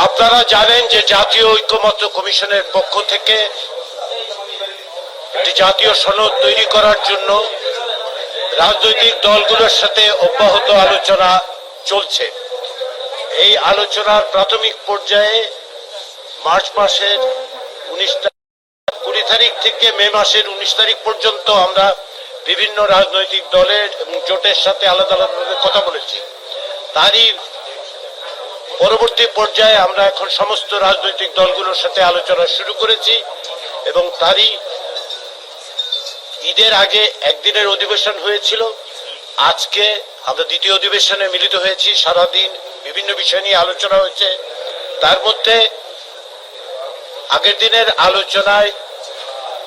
আপনারা জানেন যে জাতীয় ঐক্যমত্য কমিশনের পক্ষ থেকে একটি জাতীয় সনদ তৈরি করার জন্য রাজনৈতিক দলগুলোর সাথে অব্যাহত আলোচনা চলছে। এই আলোচনার প্রাথমিক পর্যায়ে মার্চ মাসের 20 তারিখ থেকে মে মাসের 19 তারিখ পর্যন্ত আমরা বিভিন্ন রাজনৈতিক দলের এবং জোটের সাথে আলাদা আলাদাভাবে কথা বলেছি। তারই পরবর্তী পর্যায়ে আমরা এখন সমস্ত রাজনৈতিক দলগুলোর সাথে আলোচনা শুরু করেছি এবং তারই ঈদের আগে একদিনের অধিবেশন হয়েছিল। আজকে আমরা দ্বিতীয় অধিবেশনে মিলিত হয়েছি। সারাদিন বিভিন্ন বিষয় নিয়ে আলোচনা হয়েছে। তার মধ্যে আগের দিনের আলোচনায়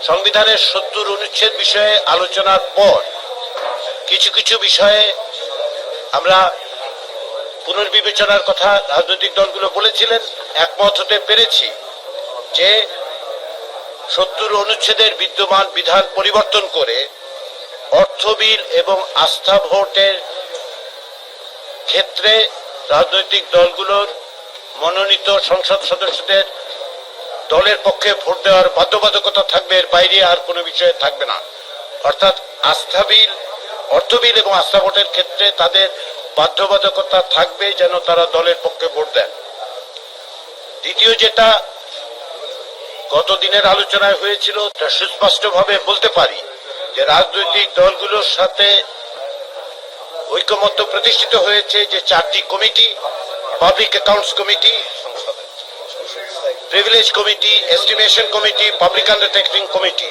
সংবিধানের 70 অনুচ্ছেদ বিষয়ে আলোচনার পর কিছু কিছু বিষয়ে আমরা পুনর্বিবেচনার কথা রাজনৈতিক দলগুলো বলেছিলেন। একমত হতে পেরেছি যে 70 অনুচ্ছেদের বিদ্যমান বিধান পরিবর্তন করে অর্থ বিল এবং আস্থা ভোটের ক্ষেত্রে রাজনৈতিক দলগুলোর মনোনীত সংসদ সদস্যদের দলের পক্ষে ভোট দেওয়ার বাধ্যবাধকতা থাকবে, এর বাইরে আর কোনো বিষয়ে থাকবে না। অর্থাৎ অর্থ বিল এবং আস্থা ভোটের ক্ষেত্রে তাদের বাধ্যবাধকতা থাকবে যেন তারা দলের পক্ষে ভোট দেন। দ্বিতীয় যেটা গত দিনের আলোচনায় হয়েছিল, তা সুস্পষ্টভাবে বলতে পারি যে রাজনৈতিক দলগুলোর সাথে ঐকমত্য প্রতিষ্ঠিত হয়েছে যে 4টি committee, public accounts committee, privilege committee, estimation committee, public undertaking committee,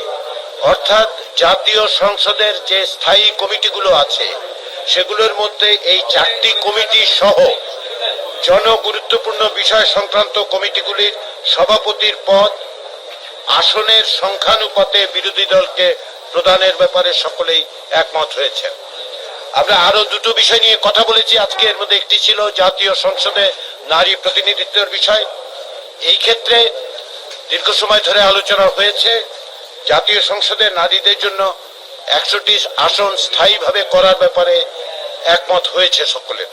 অর্থাৎ জাতীয় সংসদের যে স্থায়ী কমিটিগুলো আছে সেগুলোর মধ্যে এই 4টি কমিটি সহ জনগুরুত্বপূর্ণ বিষয় সংক্রান্ত কমিটিগুলির সভাপতির পদ আসনের সংখ্যানুপাতে বিরোধী দলকে প্রদানের ব্যাপারে সকলেই একমত হয়েছেন। আমরা আরো দুটো বিষয় নিয়ে কথা বলেছি আজকে। এর মধ্যে একটি ছিল জাতীয় সংসদে নারী প্রতিনিধিত্বের বিষয়। এই ক্ষেত্রে দীর্ঘ সময় ধরে আলোচনা হয়েছে। জাতীয় সংসদে নারীদের জন্য 100টি আসন স্থায়ীভাবে করার ব্যাপারে একমত হয়েছে সকলের।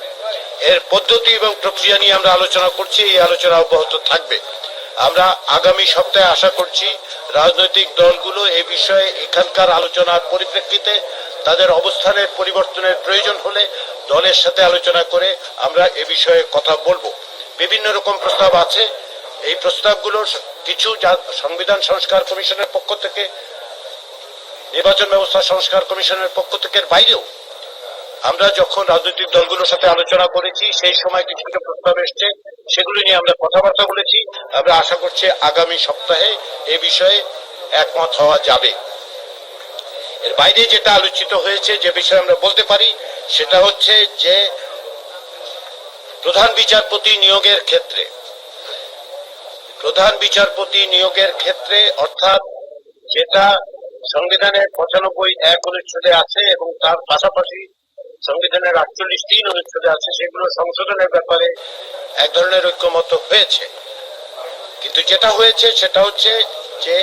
এর পদ্ধতি এবং প্রক্রিয়া নিয়ে আমরা আলোচনা করছি। এই আলোচনা অব্যাহত থাকবে। আমরা আগামী সপ্তাহে আশা করছি রাজনৈতিক দলগুলো এই বিষয়ে এখানকার আলোচনার পরিপ্রেক্ষিতে তাদের অবস্থানের পরিবর্তনের প্রয়োজন হলে দলের সাথে আলোচনা করে আমরা এ বিষয়ে কথা বলবো। বিভিন্ন রকম প্রস্তাব আছে। এই প্রস্তাবগুলো কিছু সংবিধান সংস্কার কমিশনের পক্ষ থেকে, নির্বাচন ব্যবস্থা সংস্কার কমিশনের পক্ষ থেকে বাইরেও আমরা যখন রাজনৈতিক দলগুলোর সাথে আলোচনা করেছি সেই সময় কিছু কিছু প্রস্তাব এসছে, সেগুলি নিয়ে আমরা কথাবার্তা বলেছি। আমরা আশা করছি আগামী সপ্তাহে এ বিষয়ে একমত হওয়া যাবে। এর বাইরে যেটা আলোচিত হয়েছে, যে বিষয়ে আমরা বলতে পারি, সেটা হচ্ছে যে প্রধান বিচারপতি নিয়োগের ক্ষেত্রে অর্থাৎ যেটা সংবিধানের 95(1) অনুচ্ছেদে আছে এবং তার পাশাপাশি সংবিধানের 48(3) অনুচ্ছেদে আছে, সেগুলো সংশোধনের ব্যাপারে এক ধরনের ঐক্যমত হয়েছে। কিন্তু যেটা হয়েছে সেটা হচ্ছে যে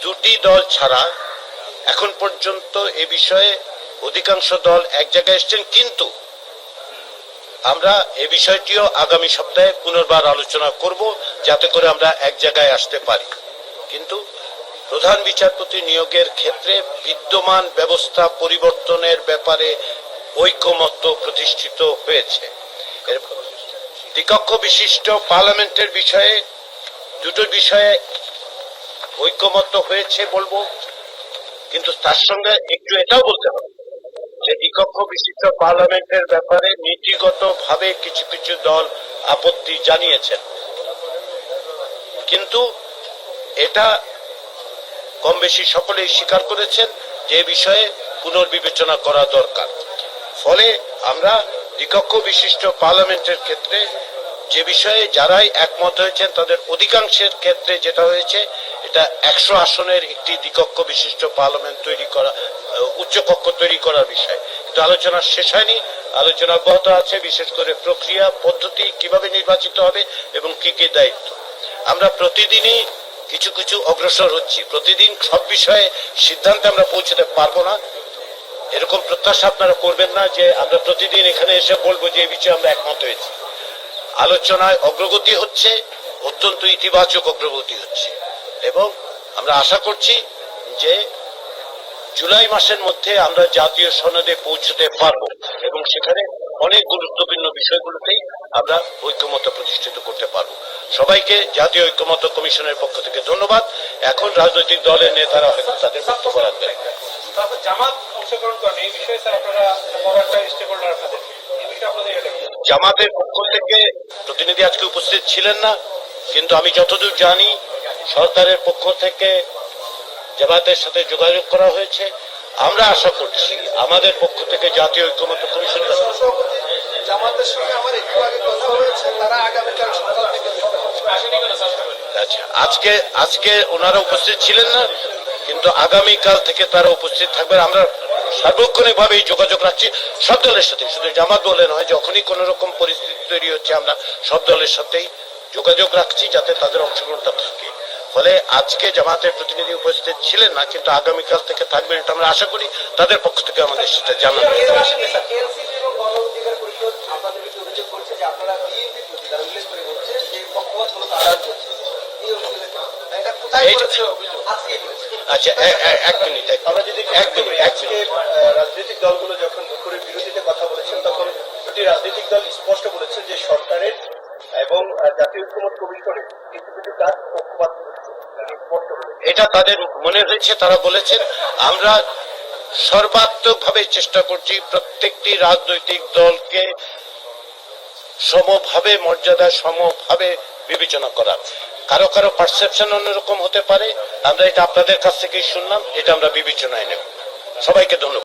দুটি দল ছাড়া এখন পর্যন্ত এ বিষয়ে অধিকাংশ দল এক জায়গায় এসেছেন। কিন্তু আমরা এ বিষয়টিও আগামী সপ্তাহে পুনর্বার আলোচনা করব যাতে করে আমরা এক জায়গায় আসতে পারি। কিন্তু প্রধান বিচারপতি নিয়োগের ক্ষেত্রে বিদ্যমান ব্যবস্থা পরিবর্তনের ব্যাপারে ঐকমত্য প্রতিষ্ঠিত হয়েছে। এর দ্বিকক্ষ বিশিষ্ট পার্লামেন্টের বিষয়ে দুটো বিষয়ে ঐকমত্য হয়েছে বলবো, কিন্তু তার সঙ্গে একটু এটাও বলতে হবে যে দ্বিকক্ষ বিশিষ্ট পার্লামেন্টের ব্যাপারে নীতিগতভাবে কিছু কিছু দল আপত্তি জানিয়েছেন, কিন্তু এটা কম বেশি সকলেই স্বীকার করেছেন যে বিষয়ে পুনর্বিবেচনা করা দরকার। ফলে আমরা দ্বিকক্ষ বিশিষ্ট পার্লামেন্টের ক্ষেত্রে যে বিষয়ে যারাই একমত হয়েছেন তাদের অধিকাংশের ক্ষেত্রে যেটা হয়েছে, এটা 100 আসনের একটি দ্বিকক্ষ বিশিষ্ট পার্লামেন্ট তৈরি করা, উচ্চকক্ষ তৈরি করার বিষয়। কিন্তু আলোচনা শেষ হয়নি, আলোচনা অব্যাহত আছে, বিশেষ করে প্রক্রিয়া পদ্ধতি কিভাবে নির্বাচিত হবে এবং কি কি দায়িত্ব। আমরা প্রতিদিনই কিছু কিছু অগ্রসর হচ্ছি। প্রতিদিন সব বিষয়ে সিদ্ধান্তে আমরা পৌঁছতে পারবো না, এরকম প্রত্যাশা আপনারা করবেন না যে আমরা প্রতিদিন এখানে এসে বলবো যে এই বিষয়ে আমরা একমত হয়েছি। আলোচনায় অগ্রগতি হচ্ছে, অত্যন্ত ইতিবাচক অগ্রগতি হচ্ছে, এবং আমরা আশা করছি যে জুলাই মাসের মধ্যে আমরা জাতীয় সনদে পৌঁছতে পারবো এবং সেখানে অনেক গুরুত্বপূর্ণ বিষয়গুলোতেই আমরা ঐক্যমত প্রতিষ্ঠিত করতে পারবো। সবাইকে জাতীয় ঐক্যমত কমিশনের পক্ষ থেকে ধন্যবাদ। এখন রাজনৈতিক দলের নেতারা হয়তো তাদের বক্তব্য রাখবেন। জামাত অংশগ্রহণ করেন এই বিষয়ে স্যার আপনারা বড় একটা স্টেক হোল্ডার আপনাদের, এই বিষয়ে আপনাদের এটা কি? জামাতের পক্ষ থেকে প্রতিনিধি আজকে উপস্থিত ছিলেন না, কিন্তু আমি যতদূর জানি সরকারের পক্ষ থেকে জামাতের সাথে যোগাযোগ করা হয়েছে। আমরা আশা করছি আমাদের পক্ষ থেকে জাতীয় ঐক্যমত্য কমিশন। জামাতের সঙ্গে আমার একটু আগে কথা হয়েছে, তারা আগামীকাল সকাল থেকে আচ্ছা, আজকে ওনারা উপস্থিত ছিলেন না, কিন্তু আগামীকাল থেকে তারা উপস্থিত থাকবেন। আমরা সার্বক্ষণিক ভাবে যোগাযোগ রাখছি সব দলের সাথে, শুধু জামাত বলে নয়, যখনই কোন রকম পরিস্থিতি তৈরি হচ্ছে আমরা সব দলের সাথেই যোগাযোগ রাখছি যাতে তাদের অংশগ্রহণটা থাকে। ফলে আজকে জামাতের প্রতিনিধি উপস্থিত ছিলেন না, কিন্তু আগামীকাল থেকে থাকবেন, এটা আমরা আশা করি। তাদের পক্ষ থেকে আমাদের সেটা জানানো। আচ্ছা, এক মিনিট। আমরা যদি রাজনৈতিক দলগুলো যখন দুপুরের বিরোধীতে কথা বলেছেন, তখন দুটি রাজনৈতিক দল স্পষ্ট বলেছে যে সরকারের এবং জাতীয় ঐক্যমত কমিশনের কিছু কিছু কাজ পক্ষপাত করছে। এটা তাদের মনে হয়েছে, তারা বলেছেন। আমরা সর্বাত্মক ভাবে চেষ্টা করছি প্রত্যেকটি রাজনৈতিক দলকে সমভাবে মর্যাদা, সমভাবে বিবেচনা করার। কারো কারো পারসেপশন অন্যরকম হতে পারে, আমরা এটা আপনাদের কাছ থেকেই শুনলাম, এটা আমরা বিবেচনায় নেব। সবাইকে ধন্যবাদ।